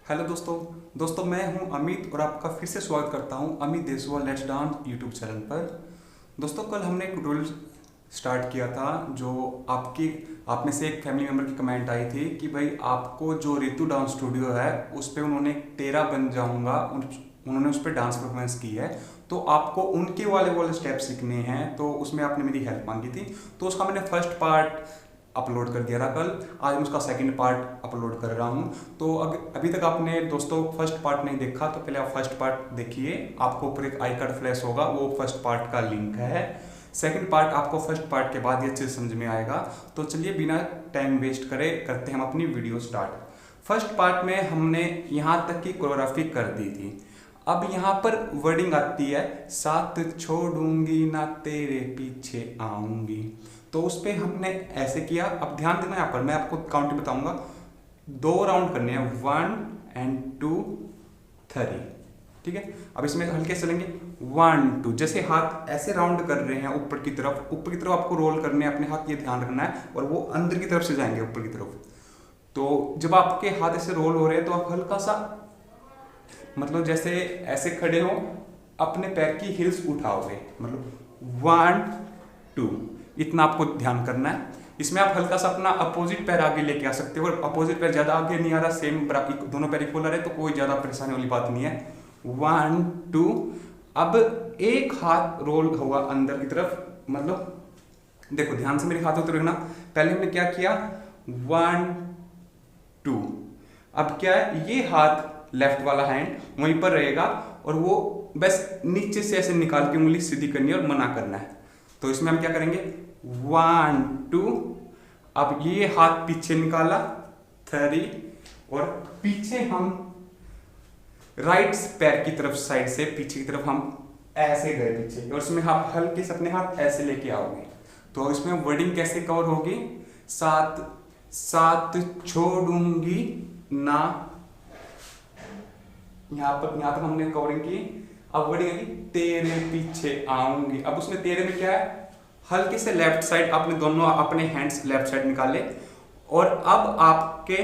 Hello दोस्तों मैं हूं अमित और आपका फिर से स्वागत करता हूं Amit Deswal let's dance YouTube channel पर। दोस्तों कल हमने एक ट्यूटोरियल स्टार्ट किया था जो आप में से एक फैमिली मेम्बर की कमेंट आई थी कि भाई आपको जो रितु डांस स्टूडियो है उस पर उन्होंने तेरा बन जाऊंगा उन्होंने उस पर डांस परफॉर्मेंस की है, तो आपको उनके वाले स्टेप सीखने हैं। तो उसमें आपने मेरी हेल्प मांगी थी, तो उसका मैंने फर्स्ट पार्ट अपलोड कर दिया था कल। आज मैं उसका सेकंड पार्ट अपलोड कर रहा हूँ। तो अभी तक आपने दोस्तों फर्स्ट पार्ट नहीं देखा तो पहले आप फर्स्ट पार्ट देखिए। आपको ऊपर एक आई कार्ड फ्लैश होगा, वो फर्स्ट पार्ट का लिंक है। सेकंड पार्ट आपको फर्स्ट पार्ट के बाद ही अच्छे से समझ में आएगा। तो चलिए बिना टाइम वेस्ट करे करते हैं हम अपनी वीडियो स्टार्ट। फर्स्ट पार्ट में हमने यहाँ तक की कोरियोग्राफी कर दी थी। अब यहाँ पर वर्डिंग आती है, साथ छोड़ूंगी ना तेरे पीछे आऊंगी। तो उस पर हमने ऐसे किया। अब ध्यान देना, यहाँ पर मैं आपको काउंटिंग बताऊंगा। 2 राउंड करने हैं, 1 and 2 3, ठीक है। अब इसमें हल्के चलेंगे 1 2, जैसे हाथ ऐसे राउंड कर रहे हैं ऊपर की तरफ आपको रोल करने हैं अपने हाथ, ये ध्यान रखना है। और वो अंदर की तरफ से जाएंगे ऊपर की तरफ। तो जब आपके हाथ ऐसे रोल हो रहे हैं तो आप हल्का सा मतलब जैसे ऐसे खड़े हो, अपने पैर की हिल्स उठाओगे, मतलब 1 2, इतना आपको ध्यान करना है। इसमें आप हल्का सा अपना अपोजिट पैर आगे लेके आ सकते हो। और अपोजिट पैर ज्यादा आगे नहीं आ रहा, सेम दोनों पैर इक्वल आ रहे, तो कोई ज्यादा परेशानी वाली बात नहीं है। 1 2, अब एक हाथ रोल होगा अंदर की तरफ, मतलब देखो ध्यान से मेरे हाथों तो रखना। पहले हमने क्या किया, 1 2। अब क्या है, ये हाथ लेफ्ट वाला हैंड वहीं पर रहेगा और वो बस नीचे से ऐसे निकाल के उंगली सीधी करनी है और मना करना है। तो इसमें हम क्या करेंगे, 1 2। अब ये हाथ पीछे निकाला 3, और पीछे हम राइट पैर की तरफ साइड से पीछे की तरफ हम ऐसे गए पीछे, और इसमें आप हल्के से अपने हाथ ऐसे लेके आओगे। तो इसमें वर्डिंग कैसे कवर होगी, साथ साथ छोड़ूंगी ना, यहां तक हमने कवरिंग की। अब वर्डिंग है तेरे पीछे आऊंगी। अब उसमें तेरे में क्या है, हल्के से लेफ्ट साइड आपने दोनों अपने हैंड्स लेफ्ट साइड निकाले, और अब आपके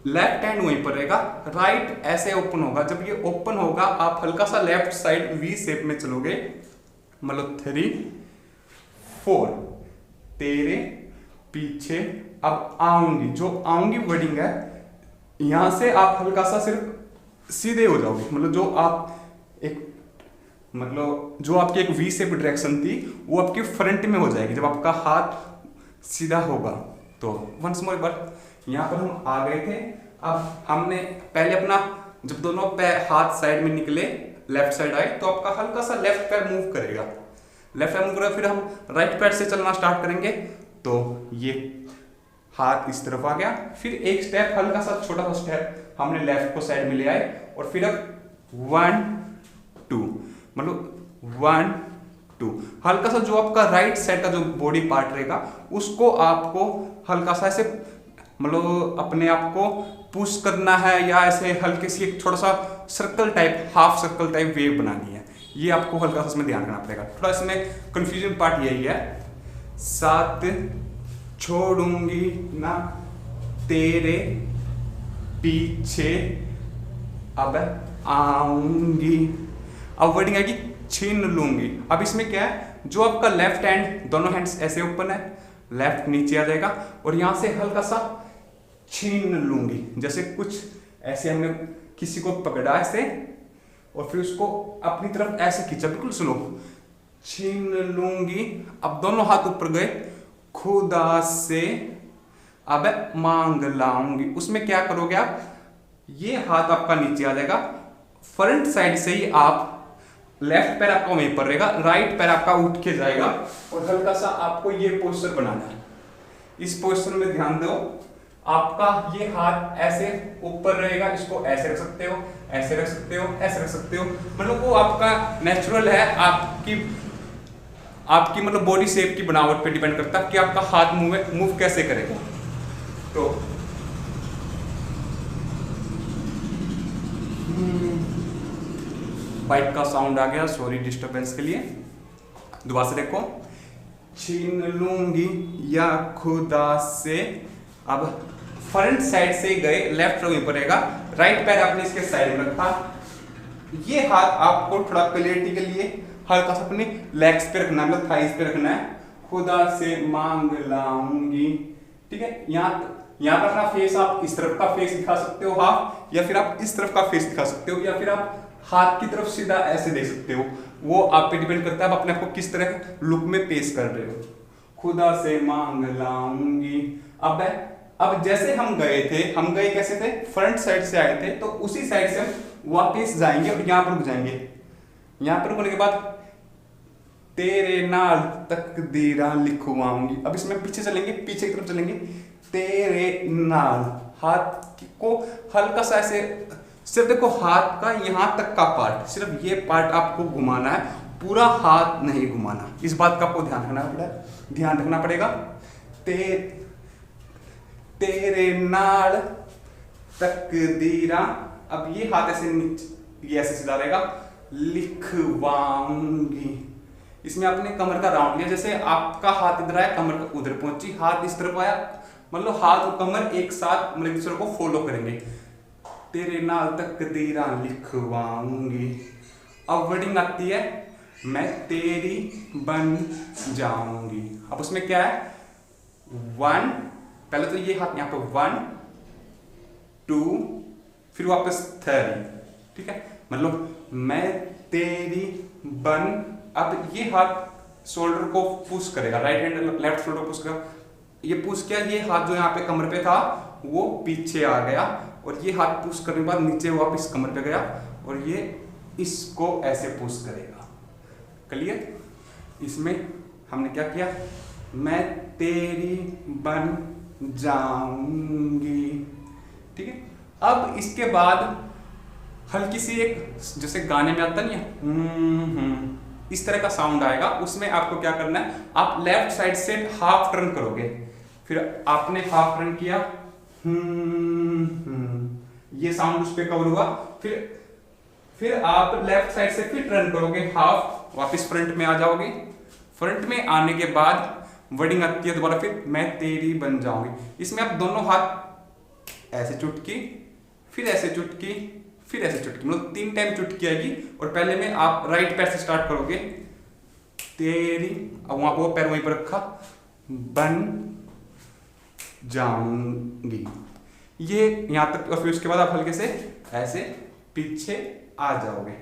लेफ्ट हैंड वहीं पर रहेगा, राइट ऐसे ओपन होगा। जब ये ओपन होगा आप हल्का सा लेफ्ट साइड वी शेप में चलोगे, मतलब 3 4, तेरे पीछे। अब आऊंगी, जो आऊंगी वर्डिंग है, यहां से आप हल्का सा सिर्फ सीधे हो जाओगे, मतलब जो आपकी एक वी शेप डायरेक्शन थी वो आपके फ्रंट में हो जाएगी जब आपका हाथ सीधा होगा। तो वंस मोर, एक बार यहाँ पर हम आ गए थे। अब हमने पहले अपना जब दोनों पैर हाथ साइड में निकले, लेफ्ट साइड आए, तो आपका हल्का सा लेफ्ट पैर मूव करेगा, फिर हम राइट पैर से चलना स्टार्ट करेंगे। तो ये हाथ इस तरफ आ गया, फिर एक स्टेप हल्का सा छोटा सा स्टेप हमने लेफ्ट को साइड में ले आए, और फिर अब 1 2, मतलब 1 2। हल्का सा जो आपका राइट साइड का जो बॉडी पार्ट रहेगा उसको आपको हल्का सा ऐसे मतलब अपने आप को पुश करना है, या ऐसे हल्के सी एक छोटा सा circle type, half circle type wave बनानी है। ये आपको हल्का सा इसमें ध्यान रखना पड़ेगा। थोड़ा इसमें कंफ्यूजन पार्ट यही है, साथ छोड़ूंगी ना तेरे पीछे अब आऊंगी। अब वर्डिंग आएगी छीन लूंगी। अब इसमें क्या है, जो आपका लेफ्ट हैंड, दोनों हैंड्स ऐसे ओपन है, लेफ्ट नीचे आ जाएगा, और यहां से हल्का सा छीन लूंगी, जैसे कुछ ऐसे हमने किसी को पकड़ा ऐसे, और फिर उसको अपनी तरफ ऐसे खींचा, बिल्कुल सुनो, छीन लूंगी। अब दोनों हाथ ऊपर गए, खुदा से अब मांग लाऊंगी। उसमें क्या करोगे आप, ये हाथ आपका नीचे आ जाएगा, फ्रंट साइड से ही आप लेफ्ट पैर आपका वहीं पर रहेगा, राइट पैर आपका उठ के जाएगा, और हल्का सा आपको ये पोस्चर बनाना है। इस पोस्चर में ध्यान दो, आपका ये हाथ ऐसे ऊपर रहेगा, इसको ऐसे रख सकते हो, ऐसे रख सकते हो, ऐसे रख सकते हो, मतलब वो आपका नेचुरल है। आपकी मतलब बॉडी शेप की बनावट पे डिपेंड करता है कि आपका हाथ मूव कैसे करेगा। तो बाइक का साउंड आ गया, सॉरी डिस्टरबेंस के लिए। दोबारा से देखो, छीन लूंगी या खुदा से अब फ्रंट साइड से गए, लेफ्ट वहीं पर रहेगा, राइट पैर आपने इसके साइड में रखा। ये हाथ आपको थोड़ा क्लियरिटी के लिए हल्का सा अपने लेग्स पे रखना है, मतलब थाइस पे रखना है। खुदा से मांग लाऊंगी, ठीक है। यहाँ पर अपना फेस आप इस तरफ का फेस दिखा सकते हो हाफ, या फिर आप इस तरफ का फेस दिखा सकते हो, या फिर आप हाथ की तरफ सीधा ऐसे दे सकते हो। वो आप पे डिपेंड करता है आप अपने आप को किस तरह लुक में पेश कर रहे हो। खुदा से मांग लाऊंगी। अब जैसे हम गए कैसे थे, फ्रंट साइड से आए थे, तो उसी साइड से हम वापस जाएंगे और यहाँ पर रुक जाएंगे। यहाँ पर रुकने के बाद तेरे नाल तकदीरा लिखवाऊंगी। अब इसमें पीछे चलेंगे, पीछे की तरफ चलेंगे, तेरे नाल, हाथ को हल्का सा ऐसे, सिर्फ देखो हाथ का यहाँ तक का पार्ट, सिर्फ ये पार्ट आपको घुमाना है, पूरा हाथ नहीं घुमाना। इस बात का आपको ध्यान रखना पड़ेगा। तेरे नाल तकदीरा, अब ये हाथ ऐसे नीचे, ये ऐसे सीधा रहेगा, लिखवाऊंगी। इसमें आपने कमर का राउंड लिया, जैसे आपका हाथ इधर आया, कमर का उधर पहुंची, हाथ इस तरफ आया, मतलब हाथ और कमर एक साथ मतलब एक दूसरे को फॉलो करेंगे। तेरे नाल तकदीरा लिखवाऊंगी। अब वर्डिंग आती है मैं तेरी बन जाऊंगी। अब उसमें क्या है, 1, पहले तो ये हाथ यहाँ पे 1 2, फिर वापस 3, ठीक है। मतलब मैं तेरी बन, अब ये हाथ शोल्डर को पुश करेगा, राइट हैंड लेफ्ट शोल्डर को पुश करेगा। ये पुश किया, ये हाथ जो यहाँ पे कमर पे था वो पीछे आ गया, और ये हाथ पुश करने के बाद नीचे वापस कमर पे गया, और ये इसको ऐसे पुश करेगा। क्लियर। इसमें हमने क्या किया, मैं तेरी बन जाऊंगी, ठीक है। अब इसके बाद हल्की सी एक, जैसे गाने में आता नहीं, इस तरह का साउंड आएगा। उसमें आपको क्या करना है, आप लेफ्ट साइड से हाफ टर्न करोगे, फिर आपने हाफ टर्न किया, ये साउंड उस पर कवर हुआ, फिर आप लेफ्ट साइड से फिर टर्न करोगे हाफ, वापस फ्रंट में आ जाओगे। फ्रंट में आने के बाद वर्डिंग आती है दोबारा, फिर मैं तेरी बन जाऊंगी। इसमें आप दोनों हाथ ऐसे चुटकी, फिर ऐसे चुटकी, फिर ऐसे चुटकी, मतलब 3 टाइम चुटकी आएगी। और पहले में आप राइट पैर से स्टार्ट करोगे, तेरी, अब वहां वो पैर वहीं पर रखा, बन जाऊंगी, ये यहां तक। और फिर उसके बाद आप हल्के से ऐसे पीछे आ जाओगे।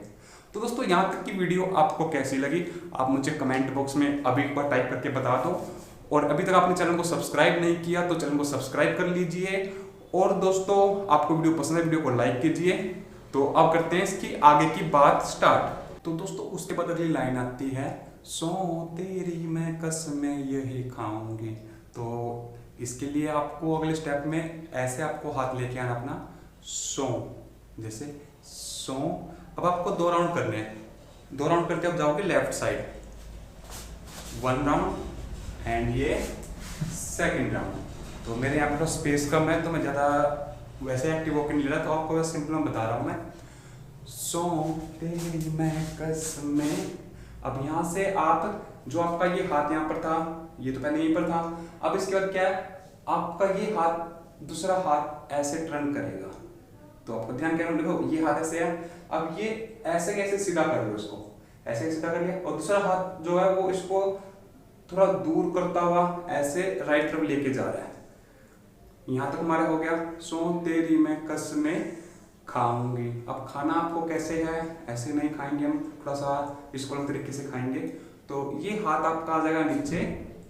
तो दोस्तों यहाँ तक की वीडियो आपको कैसी लगी, आप मुझे कमेंट बॉक्स में अभी एक बार टाइप करके बता दो। और अभी तक आपने चैनल को सब्सक्राइब नहीं किया तो चैनल को सब्सक्राइब कर लीजिए। और दोस्तों आपको वीडियो पसंद है, वीडियो को लाइक कीजिए। तो अब करते हैं इसकी आगे की बात स्टार्ट। तो दोस्तों उसके बाद अगली लाइन आती है, सो तेरी मैं कसमें यही खाऊंगी। तो इसके लिए आपको अगले स्टेप में ऐसे आपको हाथ लेके आना अपना, सो, जैसे सो। अब आपको 2 राउंड करने हैं, 2 राउंड करके आप जाओगे लेफ्ट साइड, 1 राउंड एंड ये 2nd राउंड। तो मेरे यहाँ पर स्पेस कम है तो मैं ज़्यादा वैसे एक्टिव होकर नहीं ले रहा, तो आपको वैसे सिंपल मैं बता रहा हूँ मैं, सो तेरी मैं कसमें। अब यहाँ से आप, जो आपका ये हाथ यहाँ पर था, ये तो पहले यहीं पर था, अब इसके बाद क्या है, आपका ये हाथ, दूसरा हाथ ऐसे टर्न करेगा। तो आपको ध्यान करना, देखो ये हाथ ऐसे है, अब ये ऐसे कैसे सीधा कर लो, इसको ऐसे सीधा कर लिया, और दूसरा हाथ जो है वो इसको थोड़ा दूर करता हुआ ऐसे राइट तरफ लेके जा रहा है। यहां तक हमारा हो गया, सो तेरी मैं कसमें खाऊंगी। अब खाना आपको कैसे है, ऐसे नहीं खाएंगे हम, थोड़ा सा इसको अलग तरीके से खाएंगे। तो ये हाथ आपका आ जाएगा नीचे,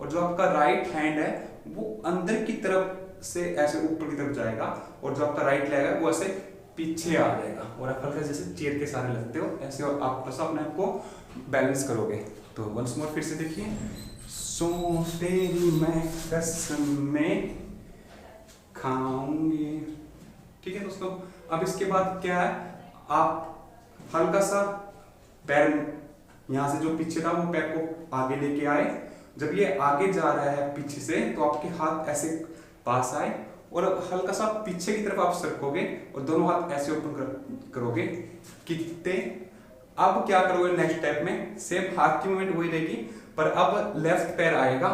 और जो आपका राइट हैंड है वो अंदर की तरफ से ऐसे ऊपर की तरफ जाएगा, और जो आपका राइट लेग है वो ऐसे पीछे आ जाएगा, और आप हल्का जैसे चेयर के सारे लगते हो ऐसे, और आप बस अपने आप को बैलेंस करोगे। तो वंस मोर फिर से देखिए, सो तेरी मैं कसमें खाऊंगी। ठीक है दोस्तों। अब इसके बाद क्या है, आप हल्का सा पैर यहां से जो पीछे था वो पैर को आगे लेके आए। जब ये आगे जा रहा है पीछे से, तो आपके हाथ ऐसे पास आए, और हल्का सा पीछे की तरफ आप सरकोगे, और दोनों हाथ ऐसे ओपन करोगे कितने। अब क्या करोगे नेक्स्ट स्टेप में, सेम हाथ की मूवमेंट वही रहेगी, पर अब लेफ्ट पैर आएगा,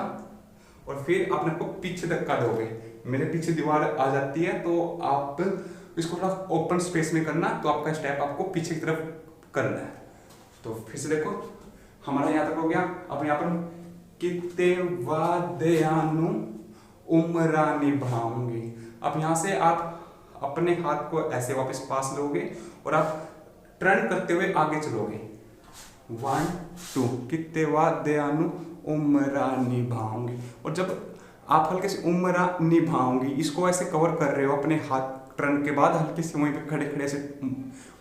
और फिर अपने को पीछे धक्का दोगे। मेरे पीछे दीवार आ जाती है तो आप इसको थोड़ा ओपन स्पेस में करना, तो आपका स्टेप आपको पीछे की तरफ करना है। तो फिर से देखो हमारा यहाँ तक हो गया। अब यहाँ पर कितने वादयानु उम्रा निभाऊंगी, अब यहाँ से आप अपने हाथ को ऐसे वापस पास लोगे और आप टर्न करते हुए आगे चलोगे। 1 2 कितने वादयानु उम्रा निभाऊंगी, और जब आप हल्के से उम्रा निभाऊंगी इसको ऐसे कवर कर रहे हो अपने हाथ टर्न के बाद, हल्के से वहीं पे खड़े खड़े से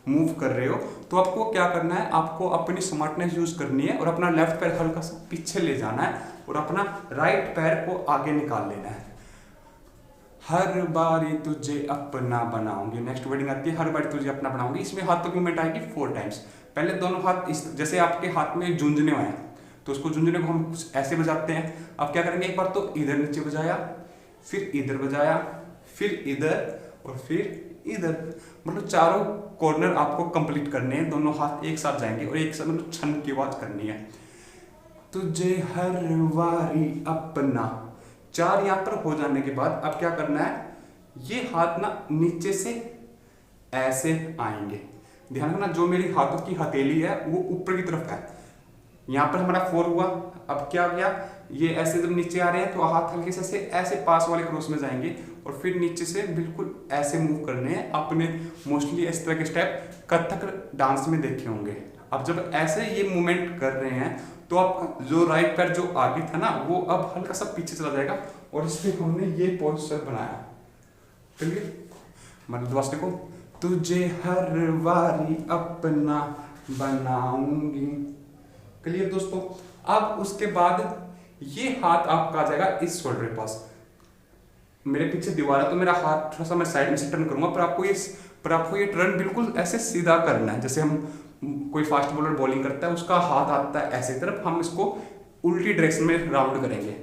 मूव कर रहे हो, तो आपको क्या करना है, आपको अपनी स्मार्टनेस यूज करनी है और अपना लेफ्ट पैर हल्का सा पीछे ले जाना है और अपना राइट पैर को आगे निकाल लेना है। हर बारी तुझे अपना बनाऊंगी, नेक्स्ट वर्डिंग आती है हर बारी तुझे अपना बनाऊंगी। इसमें हाथ तक मूवमेंट आएगी 4 टाइम्स। पहले दोनों हाथ इस जैसे आपके हाथ में झुंझुने हैं तो उसको झुंझुने को हम कुछ ऐसे बजाते हैं। अब क्या करेंगे, एक बार तो इधर नीचे बजाया, फिर इधर बजाया, फिर इधर और फिर इधर, मतलब चारों कॉर्नर आपको कंप्लीट करने हैं। दोनों हाथ एक साथ जाएंगे और एक साथ मतलब छन की आवाज करनी है। तुझे हर बारी अपना, 4 यहाँ पर हो जाने के बाद अब क्या करना है, ये हाथ ना नीचे से ऐसे आएंगे। ध्यान रखना जो मेरी हाथों की हथेली है वो ऊपर की तरफ है। यहाँ पर हमारा 4 हुआ। अब क्या गया, ये ऐसे जब नीचे आ रहे हैं तो हाथ हल्के से ऐसे पास वाले क्रॉस में जाएंगे और फिर नीचे से बिल्कुल ऐसे मूव करने हैं। आपने मोस्टली इस तरह के स्टेप कथक डांस में देखे होंगे। अब जब ऐसे ये मूवमेंट कर रहे हैं तो आप जो राइट पैर जो आगे था ना वो अब हल्का सा पीछे चला जाएगा और इसलिए हमने ये पोस्चर बनाया। चलिए मतलब दोस्त देखो, तुझे हर बारी अपना बनाऊंगी। क्लियर दोस्तों। अब उसके बाद ये हाथ आपका आ जाएगा इस शोल्डर के पास। मेरे पीछे दीवार है तो मेरा हाथ थोड़ा सा मैं साइड में से टर्न करूंगा, पर आपको ये टर्न बिल्कुल ऐसे सीधा करना है। जैसे हम कोई फास्ट बॉलर बॉलिंग करता है उसका हाथ आता है ऐसे तरफ, हम इसको उल्टी डायरेक्शन में राउंड करेंगे।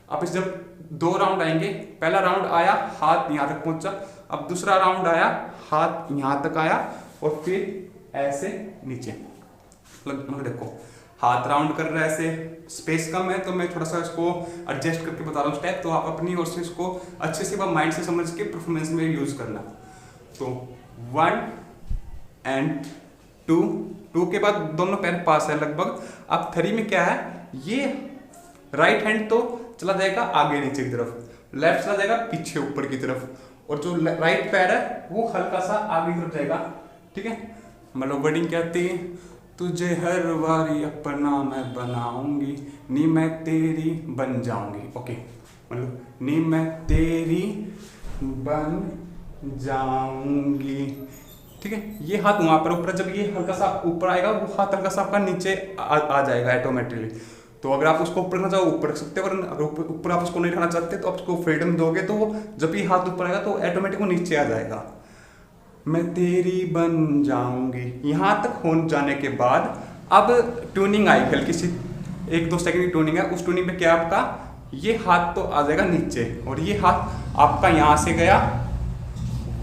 अब इस जब 2 राउंड आएंगे, पहला राउंड आया हाथ यहाँ तक पहुंचा, अब दूसरा राउंड आया हाथ यहाँ तक आया और फिर ऐसे नीचे। मतलब देखो हाथ राउंड कर रहा है, ऐसे स्पेस कम है तो मैं थोड़ा सा इसको एडजस्ट करके बता रहा हूँ स्टेप, तो आप अपनी ओर से इसको अच्छे से माइंड से समझ के परफॉर्मेंस में यूज करना। तो 1 एंड 2 के बाद दोनों पैर पास है लगभग। अब 3 में क्या है, ये राइट हैंड तो चला जाएगा आगे नीचे की तरफ, लेफ्ट चला जाएगा पीछे ऊपर की तरफ, और जो राइट पैर है वो हल्का सा आगे की तरफ जाएगा। ठीक है, मतलब वर्डिंग क्या आती है, तुझे हर बारी अपना मैं बनाऊंगी, नी मैं तेरी बन जाऊंगी। ओके, मतलब नी मैं तेरी बन जाऊंगी। ठीक है, ये हाथ वहां पर ऊपर, जब ये हल्का सा ऊपर आएगा वो हाथ हल्का सा आपका नीचे आ जाएगा ऑटोमेटिकली। तो अगर आप उसको ऊपर रखना चाहो ऊपर रख सकते हो, और अगर ऊपर आप उसको नहीं रखना चाहते तो आप उसको फ्रीडम दोगे तो वो जब भी हाथ ऊपर आएगा तो ऑटोमेटिक वो नीचे आ जाएगा। मैं तेरी बन जाऊंगी, यहाँ तक हो जाने के बाद अब ट्यूनिंग आई हल्की सी, 1-2 सेकंड की ट्यूनिंग है। उस ट्यूनिंग पे क्या आपका ये हाथ तो आ जाएगा नीचे और ये हाथ आपका यहाँ से गया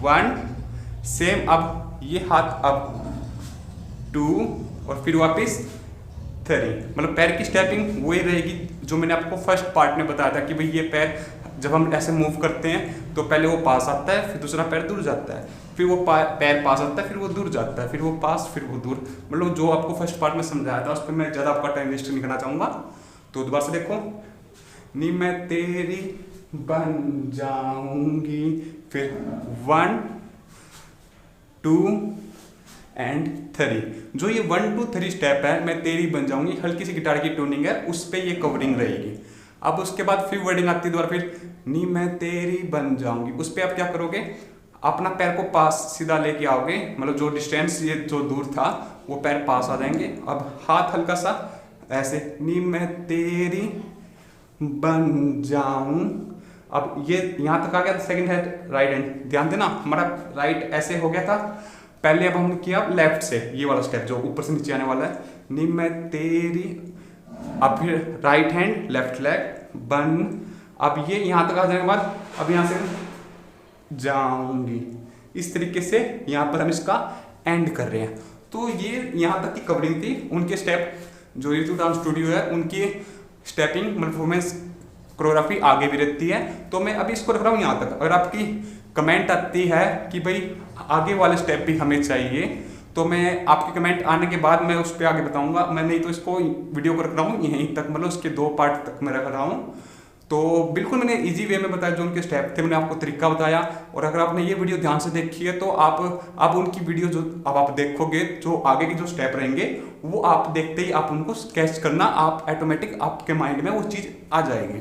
1 सेम, अब ये हाथ अब 2 और फिर वापस 3। मतलब पैर की स्टेपिंग वही रहेगी जो मैंने आपको फर्स्ट पार्ट में बताया था कि भाई ये पैर जब हम ऐसे मूव करते हैं तो पहले वो पास आता है, फिर दूसरा पैर दूर जाता है, फिर वो पैर पास आता है, फिर वो दूर जाता है, फिर वो पास, फिर वो दूर। मतलब जो आपको फर्स्ट पार्ट में समझाया था उस पर मैं ज़्यादा आपका टाइम वेस्ट नहीं करना चाहूँगा। तो दोबारा से देखो, नी मैं तेरी बन जाऊंगी, फिर 1 2 एंड 3। जो ये 1 2 3 स्टेप है, मैं तेरी बन जाऊंगी, हल्की सी गिटार की ट्यूनिंग है, उस पर ये कवरिंग रहेगी। अब उसके बाद फिर वर्डिंग आती है दोबारा, फिर नी मैं तेरी बन जाऊंगी। उस पर आप क्या करोगे, अपना पैर को पास सीधा लेके आओगे, मतलब जो डिस्टेंस ये जो दूर था वो पैर पास आ जाएंगे। अब हाथ हल्का सा ऐसे, नी मैं तेरी बन जाऊं। अब ये यहाँ तक आ गया, सेकंड है राइट हैंड। ध्यान देना हमारा राइट ऐसे हो गया था पहले, अब हमने किया लेफ्ट से ये वाला स्टेप जो ऊपर से नीचे आने वाला है, नी मैं तेरी, अब फिर राइट हैंड लेफ्ट लेग बन। अब ये यहाँ तक आ जाने के बाद अब यहाँ से जाऊंगी, इस तरीके से यहाँ पर हम इसका एंड कर रहे हैं। तो ये यहाँ तक की कवरिंग थी। उनके स्टेप जो यूट्यूब डांस स्टूडियो है उनकी स्टेपिंग परफॉर्मेंस कोरियोग्राफी आगे भी रहती है। तो मैं अभी इसको रख रहा हूँ यहाँ तक। अगर आपकी कमेंट आती है कि भाई आगे वाले स्टेप भी हमें चाहिए, तो मैं आपके कमेंट आने के बाद मैं उस पर आगे बताऊंगा। मैं नहीं तो इसको वीडियो को रख रहा हूँ यहीं तक, मतलब उसके 2 पार्ट तक मैं रख रहा हूँ। तो बिल्कुल मैंने इजी वे में बताया, जो उनके स्टेप थे मैंने आपको तरीका बताया। और अगर आपने ये वीडियो ध्यान से देखी है तो आप उनकी वीडियो जो अब आप देखोगे, जो आगे के जो स्टेप रहेंगे वो आप देखते ही आप उनको स्केच करना, आप ऑटोमेटिक आपके माइंड में वो चीज़ आ जाएगी।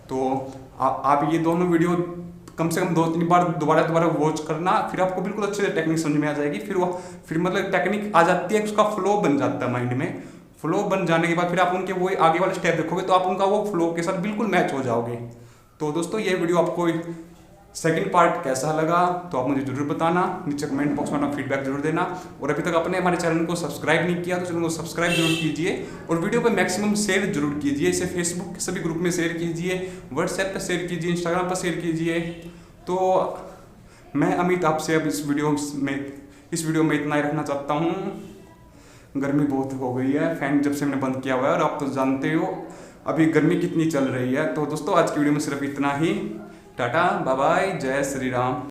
तो आप ये दोनों वीडियो कम से कम 2-3 बार दोबारा वॉच करना, फिर आपको बिल्कुल अच्छे से टेक्निक समझ में आ जाएगी। फिर मतलब टेक्निक आ जाती है, उसका फ्लो बन जाता है माइंड में। फ्लो बन जाने के बाद फिर आप उनके वो आगे वाले स्टेप देखोगे तो आप उनका वो फ्लो के साथ बिल्कुल मैच हो जाओगे। तो दोस्तों ये वीडियो आपको सेकंड पार्ट कैसा लगा तो आप मुझे जरूर बताना, नीचे कमेंट बॉक्स में अपना फीडबैक जरूर देना। और अभी तक आपने हमारे चैनल को सब्सक्राइब नहीं किया तो चैनल को सब्सक्राइब जरूर कीजिए, और वीडियो पे मैक्सिमम शेयर जरूर कीजिए। इसे फेसबुक के सभी ग्रुप में शेयर कीजिए, व्हाट्सएप पर शेयर कीजिए, इंस्टाग्राम पर शेयर कीजिए। तो मैं अमित आपसे अब इस वीडियो में इतना ही रखना चाहता हूँ। गर्मी बहुत हो गई है, फैन जब से मैंने बंद किया हुआ है, और आप तो जानते हो अभी गर्मी कितनी चल रही है। तो दोस्तों आज की वीडियो में सिर्फ इतना ही। टाटा बाय बाय, जय श्री राम।